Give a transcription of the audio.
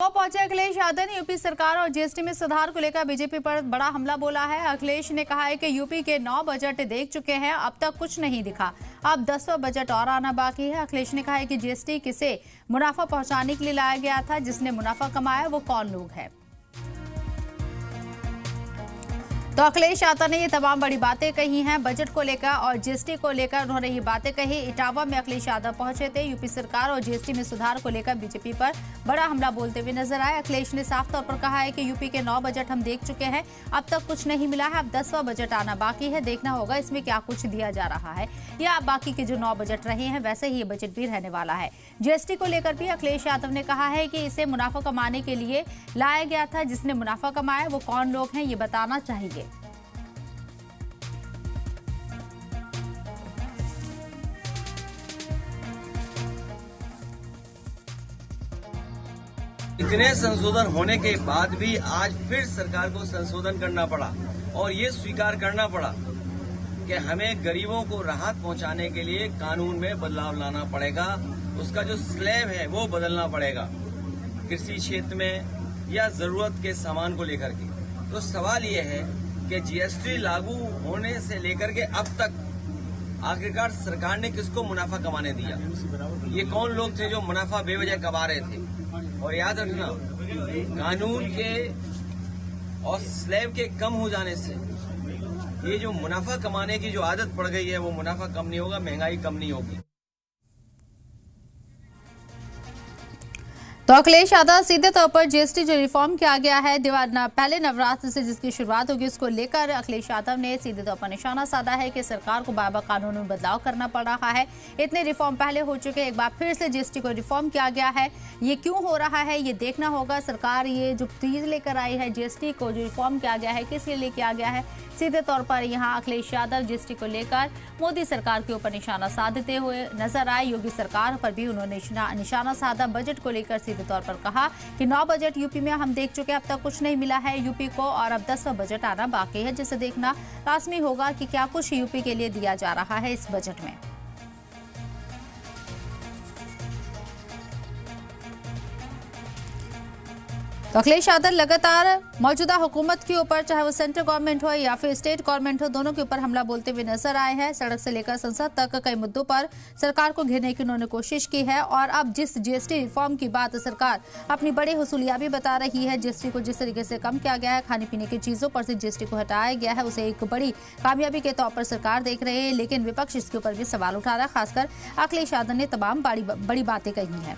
तो पहुंचे अखिलेश यादव ने यूपी सरकार और जीएसटी में सुधार को लेकर बीजेपी पर बड़ा हमला बोला है। अखिलेश ने कहा है कि यूपी के 9 बजट देख चुके हैं, अब तक कुछ नहीं दिखा, अब 10वां बजट और आना बाकी है। अखिलेश ने कहा है कि जीएसटी किसे मुनाफा पहुंचाने के लिए लाया गया था, जिसने मुनाफा कमाया वो कौन लोग हैं। तो अखिलेश यादव ने ये तमाम बड़ी बातें कही हैं बजट को लेकर और जीएसटी को लेकर। उन्होंने ये बातें कही। इटावा में अखिलेश यादव पहुंचे थे। यूपी सरकार और जीएसटी में सुधार को लेकर बीजेपी पर बड़ा हमला बोलते हुए नजर आए। अखिलेश ने साफ तौर पर कहा है कि यूपी के 9 बजट हम देख चुके हैं, अब तक कुछ नहीं मिला है, अब 10वां बजट आना बाकी है। देखना होगा इसमें क्या कुछ दिया जा रहा है या बाकी के जो 9 बजट रहे हैं वैसे ही ये बजट भी रहने वाला है। जीएसटी को लेकर भी अखिलेश यादव ने कहा है कि इसे मुनाफा कमाने के लिए लाया गया था, जिसने मुनाफा कमाया वो कौन लोग हैं ये बताना चाहिए। इतने संशोधन होने के बाद भी आज फिर सरकार को संशोधन करना पड़ा और ये स्वीकार करना पड़ा कि हमें गरीबों को राहत पहुंचाने के लिए कानून में बदलाव लाना पड़ेगा। उसका जो स्लैब है वो बदलना पड़ेगा कृषि क्षेत्र में या जरूरत के सामान को लेकर के। तो सवाल ये है कि जीएसटी लागू होने से लेकर के अब तक आखिरकार सरकार ने किसको मुनाफा कमाने दिया, ये कौन लोग थे जो मुनाफा बेवजह कमा रहे थे। और याद रखना, कानून के और स्लैब के कम हो जाने से ये जो मुनाफा कमाने की जो आदत पड़ गई है वो मुनाफा कम नहीं होगा, महंगाई कम नहीं होगी। तो अखिलेश यादव सीधे तौर पर जीएसटी जो रिफॉर्म किया गया है पहले नवरात्र से जिसकी शुरुआत होगी उसको लेकर अखिलेश यादव ने सीधे तौर पर निशाना साधा है कि सरकार को बार बार कानून में बदलाव करना पड़ रहा है। इतने रिफॉर्म पहले हो चुके हैं, एक बार फिर से जीएसटी को रिफॉर्म किया गया है। ये क्यों हो रहा है ये देखना होगा। सरकार ये जो चीज लेकर आई है जीएसटी को जो रिफॉर्म किया गया है किस लिए लेके आ गया है। सीधे तौर पर यहाँ अखिलेश यादव जीएसटी को लेकर मोदी सरकार के ऊपर निशाना साधते हुए नजर आए। योगी सरकार पर भी उन्होंने निशाना साधा। बजट को लेकर सीधे तौर पर कहा कि 9 बजट यूपी में हम देख चुके हैं, अब तक कुछ नहीं मिला है यूपी को और अब 10वां बजट आना बाकी है, जिसे देखना लाजमी होगा कि क्या कुछ यूपी के लिए दिया जा रहा है इस बजट में। तो अखिलेश यादव लगातार मौजूदा हुकूमत के ऊपर, चाहे वो सेंट्रल गवर्नमेंट हो या फिर स्टेट गवर्नमेंट हो, दोनों के ऊपर हमला बोलते हुए नजर आए हैं। सड़क से लेकर संसद तक कई मुद्दों पर सरकार को घेरने की उन्होंने कोशिश की है। और अब जिस जीएसटी रिफॉर्म की बात सरकार अपनी बड़ी हुसूलियां भी बता रही है, जीएसटी को जिस तरीके से कम किया गया है, खाने पीने की चीजों पर से जीएसटी को हटाया गया है, उसे एक बड़ी कामयाबी के तौर पर सरकार देख रही है। लेकिन विपक्ष इसके ऊपर भी सवाल उठा रहा है। खासकर अखिलेश यादव ने तमाम बड़ी बातें कही हैं।